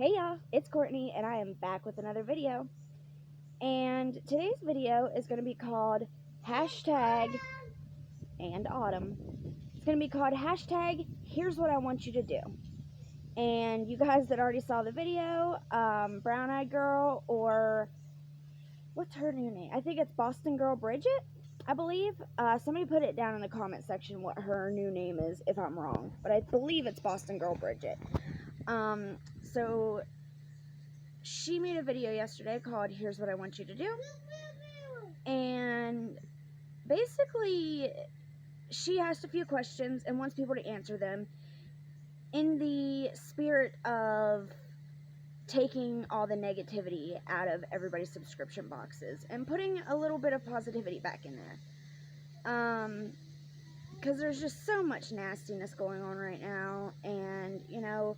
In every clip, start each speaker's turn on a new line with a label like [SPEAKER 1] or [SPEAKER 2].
[SPEAKER 1] Hey y'all, it's Courtney and I am back with another video. And today's video is going to be called hashtag and autumn. It's going to be called hashtag here's what I want you to do. And you guys that already saw the video, Brown Eyed Girl, or what's her new name? I think it's Boston Girl Bridget, I believe. Somebody put it down in the comment section what her new name is if I'm wrong. But I believe it's Boston Girl Bridget. So she made a video yesterday called Here's What I Want You to Do. And basically, she asked a few questions and wants people to answer them in the spirit of taking all the negativity out of everybody's subscription boxes and putting a little bit of positivity back in there. Because there's just so much nastiness going on right now. And, you know,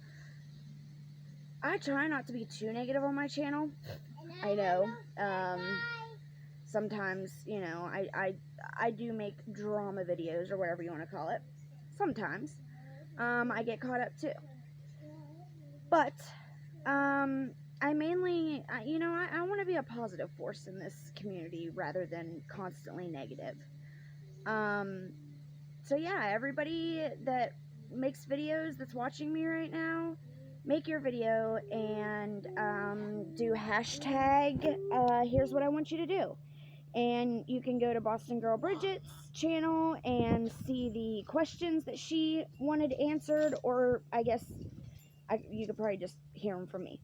[SPEAKER 1] I try not to be too negative on my channel. I know. Sometimes, you know, I do make drama videos or whatever you want to call it. Sometimes. I get caught up too. But, I mainly, you know, I want to be a positive force in this community rather than constantly negative. So yeah, everybody that makes videos that's watching me right now, make your video and do hashtag here's what I want you to do. And you can go to Boston Girl Bridget's channel and see the questions that she wanted answered, or I guess you could probably just hear them from me.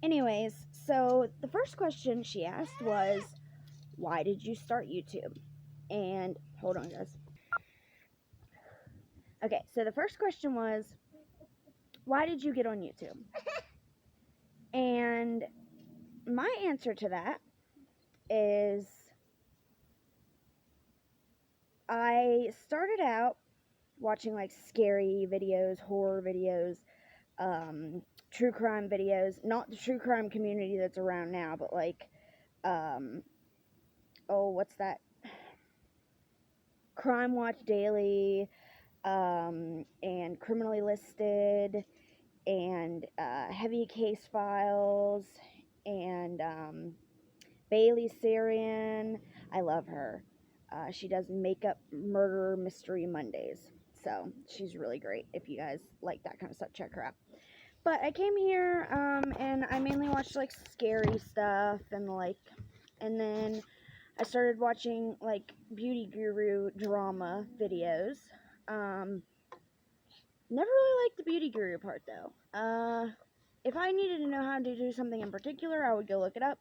[SPEAKER 1] Anyways, so the first question she asked was, why did you start YouTube? And hold on, guys. Okay, so the first question was, why did you get on YouTube? And my answer to that is, I started out watching like scary videos, horror videos, true crime videos, not the true crime community that's around now, but like, oh, what's that? Crime Watch Daily, and Criminally Listed, and Heavy Case Files, and Bailey Sarian. I love her. She does Makeup Murder Mystery Mondays, so she's really great. If you guys like that kind of stuff, check her out. But I came here, and I mainly watched like scary stuff, and then I started watching like beauty guru drama videos. Never really liked the beauty guru part though. If I needed to know how to do something in particular, I would go look it up.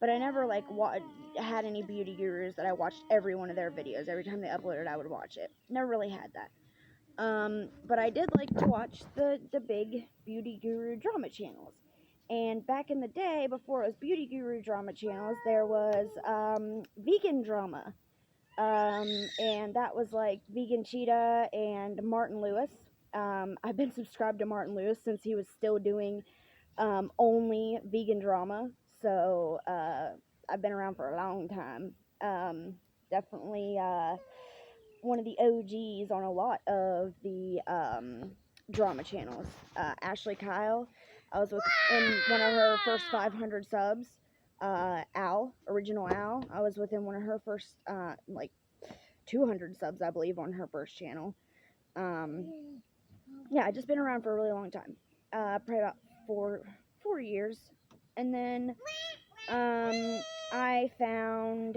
[SPEAKER 1] But I never like had any beauty gurus that I watched every one of their videos. Every time they uploaded, I would watch it. Never really had that. But I did like to watch the big beauty guru drama channels. And back in the day, before it was beauty guru drama channels, there was vegan drama. And that was like Vegan Cheetah and Martin Lewis. I've been subscribed to Martin Lewis since he was still doing only vegan drama. So I've been around for a long time. Definitely one of the OGs on a lot of the drama channels. Ashley Kyle, I was in one of her first 500 subs. Al, Original Al, I was within one of her first like 200 subs, I believe, on her first channel. Yeah, I just been around for a really long time. Probably about four years. And then I found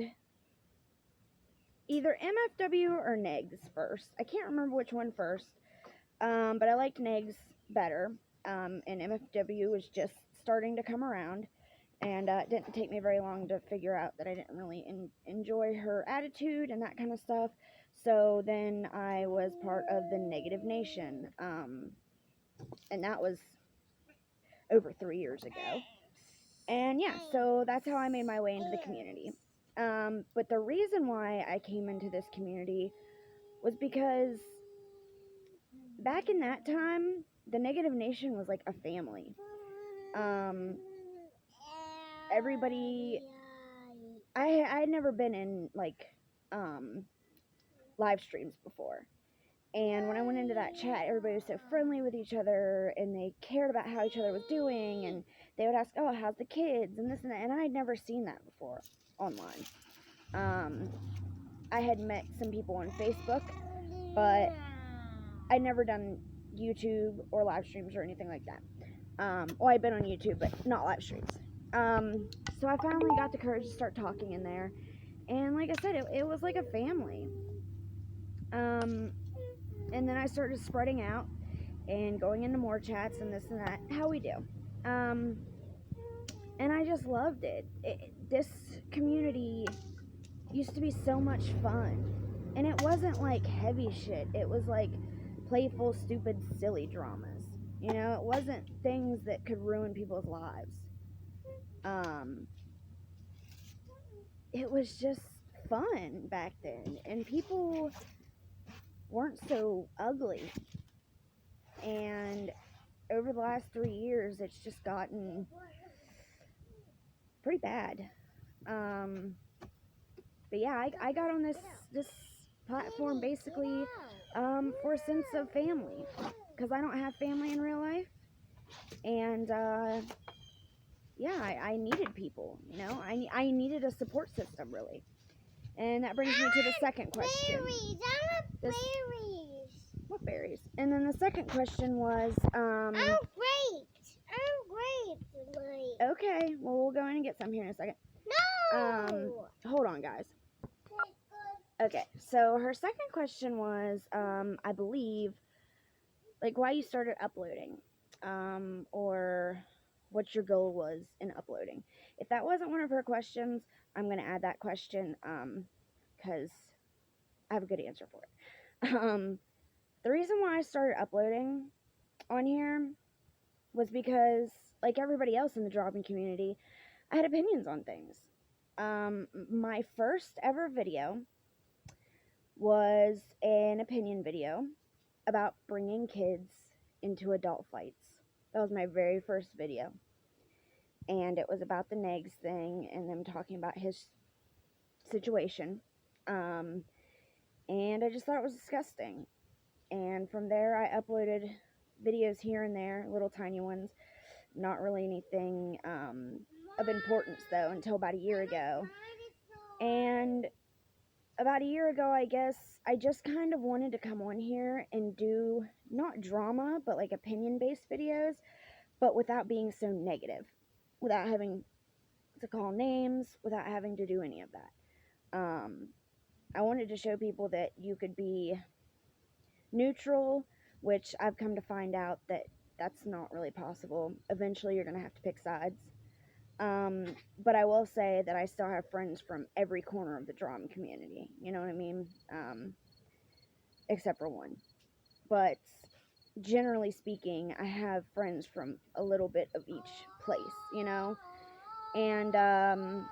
[SPEAKER 1] either MFW or Negs first. I can't remember which one first. But I liked Negs better. And MFW was just starting to come around. And it didn't take me very long to figure out that I didn't really enjoy her attitude and that kind of stuff. So then I was part of the Negative Nation. And that was over 3 years ago. And yeah, so that's how I made my way into the community. But the reason why I came into this community was because back in that time, the Negative Nation was like a family. Everybody, I had never been in like live streams before. And when I went into that chat, everybody was so friendly with each other, and they cared about how each other was doing, and they would ask, oh, how's the kids, and this and that, and I had never seen that before online. I had met some people on Facebook, but I'd never done YouTube or live streams or anything like that. Well, I'd been on YouTube, but not live streams. So I finally got the courage to start talking in there, and like I said, it was like a family. And then I started spreading out and going into more chats and this and that, how we do. And I just loved it. This community used to be so much fun, and it wasn't like heavy shit. It was like playful, stupid, silly dramas. You know, it wasn't things that could ruin people's lives. It was just fun back then, and people weren't so ugly. And over the last 3 years, it's just gotten pretty bad. But yeah, I got on this platform basically for a sense of family, because I don't have family in real life, and yeah, I needed people, you know, I needed a support system, really. And that brings me to the second question.
[SPEAKER 2] Berries! I want berries!
[SPEAKER 1] What berries? And then the second question was,
[SPEAKER 2] I'm great!
[SPEAKER 1] okay, well, we'll go in and get some here in a second.
[SPEAKER 2] No!
[SPEAKER 1] Hold on, guys. Okay, so her second question was, I believe, like, why you started uploading, or what your goal was in uploading. If that wasn't one of her questions, I'm going to add that question, because I have a good answer for it. The reason why I started uploading on here was because, like everybody else in the drawing community, I had opinions on things. My first ever video was an opinion video about bringing kids into adult fights. That was my very first video. And it was about the Negs thing and them talking about his situation. And I just thought it was disgusting. And from there, I uploaded videos here and there, little tiny ones. Not really anything of importance, though, until about a year ago. And about a year ago, I guess, I just kind of wanted to come on here and do, not drama, but like opinion-based videos, but without being so negative, without having to call names, without having to do any of that. I wanted to show people that you could be neutral, which I've come to find out that that's not really possible. Eventually, you're going to have to pick sides. But I will say that I still have friends from every corner of the drama community. You know what I mean? Except for one. But generally speaking, I have friends from a little bit of each place, you know? And, what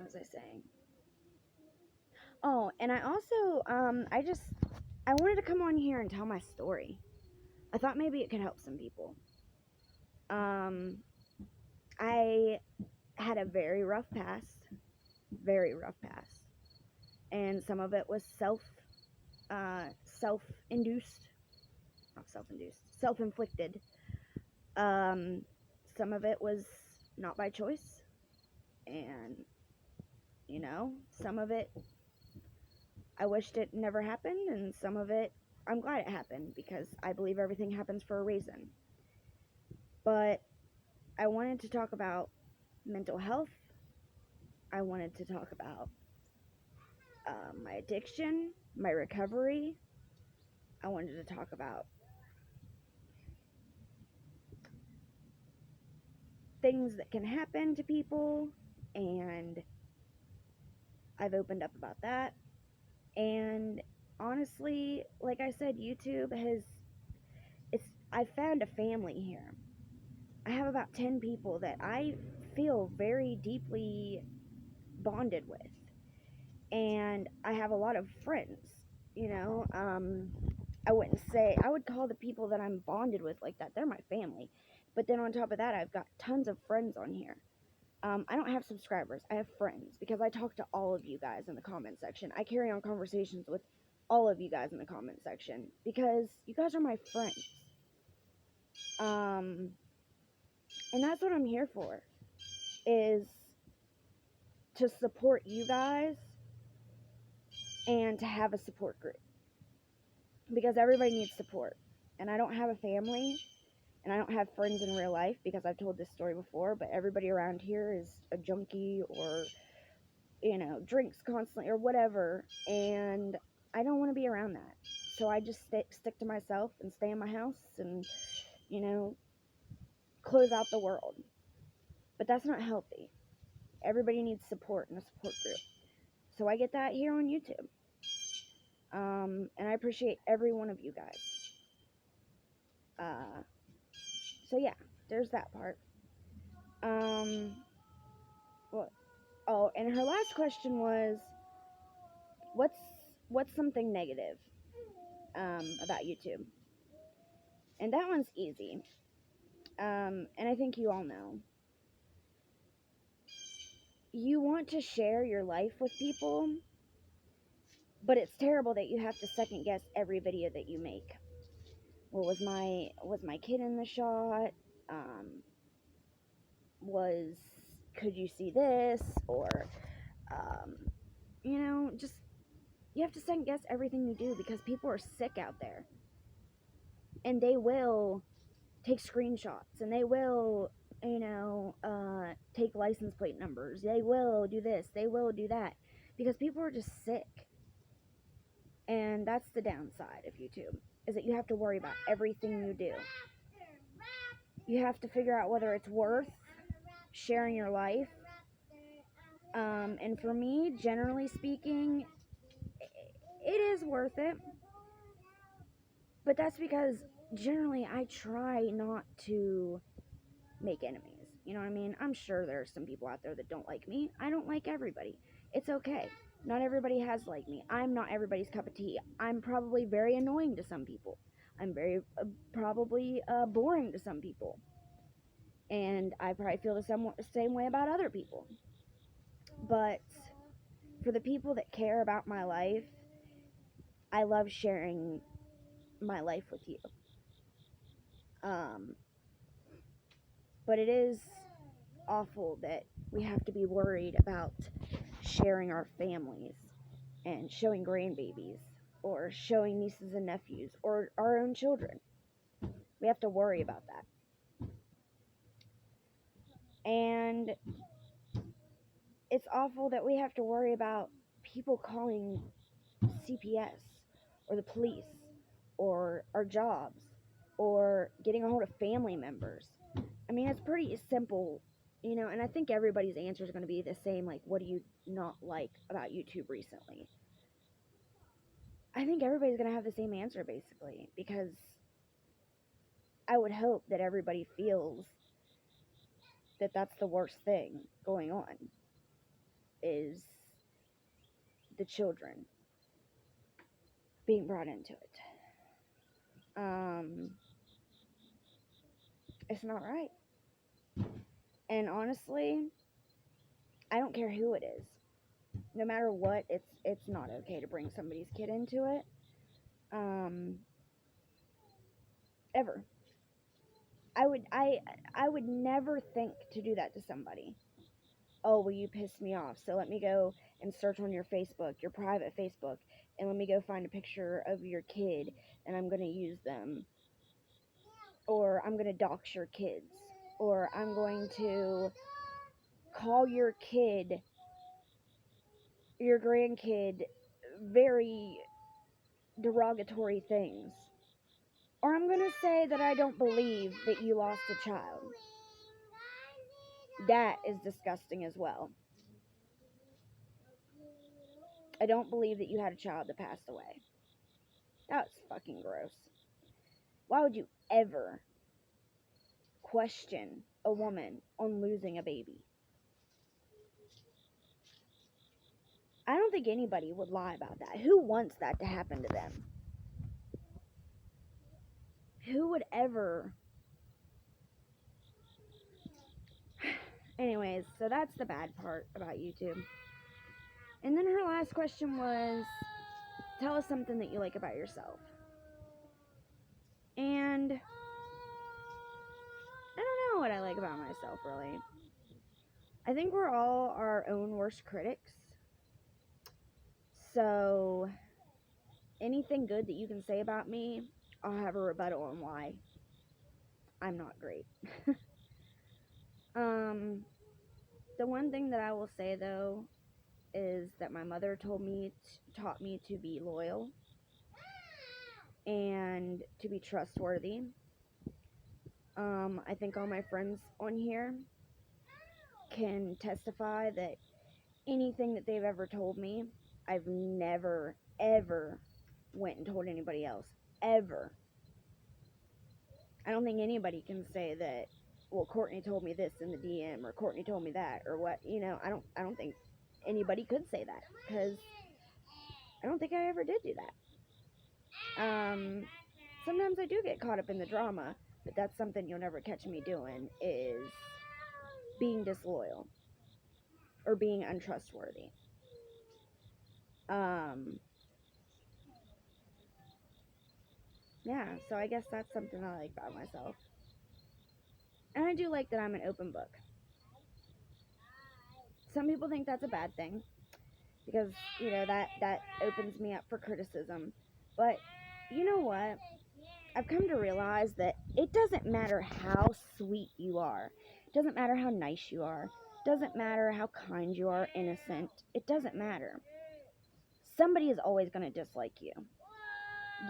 [SPEAKER 1] was I saying? Oh, and I also, I wanted to come on here and tell my story. I thought maybe it could help some people. I had a very rough past, and some of it was self-inflicted. Some of it was not by choice, and, you know, some of it I wished it never happened, and some of it I'm glad it happened, because I believe everything happens for a reason. But I wanted to talk about mental health. I wanted to talk about my addiction, my recovery. I wanted to talk about things that can happen to people, and I've opened up about that. And honestly, like I said, YouTube I found a family here. I have about 10 people that I feel very deeply bonded with. And I have a lot of friends, you know. I would call the people that I'm bonded with like that, they're my family. But then on top of that, I've got tons of friends on here. I don't have subscribers, I have friends, because I talk to all of you guys in the comment section. I carry on conversations with all of you guys in the comment section, because you guys are my friends. And that's what I'm here for, is to support you guys and to have a support group, because everybody needs support. And I don't have a family, and I don't have friends in real life, because I've told this story before, but everybody around here is a junkie or, drinks constantly or whatever, and I don't want to be around that. So I just stick to myself and stay in my house and, close out the world. But that's not healthy. Everybody needs support and a support group. So I get that here on YouTube. And I appreciate every one of you guys. So yeah, there's that part. What? Oh, and her last question was, what's something negative about YouTube? And that one's easy. And I think you all know. You want to share your life with people, but it's terrible that you have to second guess every video that you make. Well, was my kid in the shot? Could you see this? Or, just, you have to second guess everything you do, because people are sick out there. And they will take screenshots, and they will, take license plate numbers. They will do this, they will do that, because people are just sick. And that's the downside of YouTube, is that you have to worry about everything you do. You have to figure out whether it's worth sharing your life. And for me, generally speaking, it is worth it. But that's because generally I try not to make enemies. You know what I mean? I'm sure there are some people out there that don't like me. I don't like everybody. It's okay. Not everybody has like me. I'm not everybody's cup of tea. I'm probably very annoying to some people. I'm very probably boring to some people. And I probably feel the same way about other people. But for the people that care about my life, I love sharing my life with you. But it is awful that we have to be worried about sharing our families and showing grandbabies or showing nieces and nephews or our own children. We have to worry about that. And it's awful that we have to worry about people calling CPS or the police or our jobs or getting a hold of family members. I mean, it's pretty simple, and I think everybody's answer is going to be the same, like, what do you not like about YouTube recently? I think everybody's going to have the same answer, basically, because I would hope that everybody feels that that's the worst thing going on, is the children being brought into it. It's not right. And honestly, I don't care who it is. No matter what, it's not okay to bring somebody's kid into it. Ever. I would never think to do that to somebody. Oh, well, you pissed me off, so let me go and search on your Facebook, your private Facebook, and let me go find a picture of your kid, and I'm going to use them. Or I'm going to dox your kids. Or I'm going to call your kid, your grandkid, very derogatory things. Or I'm going to say that I don't believe that you lost a child. That is disgusting as well. I don't believe that you had a child that passed away. That's fucking gross. Why would you ever question a woman on losing a baby? I don't think anybody would lie about that. Who wants that to happen to them? Who would ever... Anyways, so that's the bad part about YouTube. And then her last question was, tell us something that you like about yourself. And like about myself, really. I think we're all our own worst critics. So, anything good that you can say about me, I'll have a rebuttal on why I'm not great. The one thing that I will say, though, is that my mother taught me to be loyal and to be trustworthy. I think all my friends on here can testify that anything that they've ever told me, I've never, ever went and told anybody else. Ever. I don't think anybody can say that, well, Courtney told me this in the DM, or Courtney told me that, or what, you know, I don't think anybody could say that, because I don't think I ever did do that. Sometimes I do get caught up in the drama, but that's something you'll never catch me doing, is being disloyal, or being untrustworthy. Yeah, so I guess that's something I like about myself. And I do like that I'm an open book. Some people think that's a bad thing, because, you know, that opens me up for criticism. But, you know what? I've come to realize that it doesn't matter how sweet you are. It doesn't matter how nice you are. It doesn't matter how kind you are, innocent. It doesn't matter. Somebody is always going to dislike you.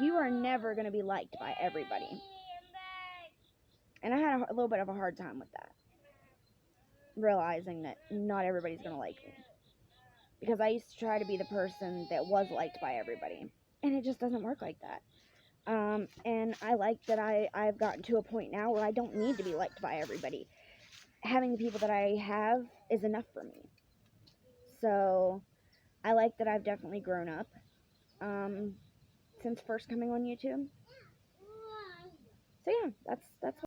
[SPEAKER 1] You are never going to be liked by everybody. And I had a little bit of a hard time with that, realizing that not everybody's going to like me. Because I used to try to be the person that was liked by everybody. And it just doesn't work like that. And I like that I've gotten to a point now where I don't need to be liked by everybody. Having the people that I have is enough for me. So, I like that I've definitely grown up, since first coming on YouTube. So yeah, that's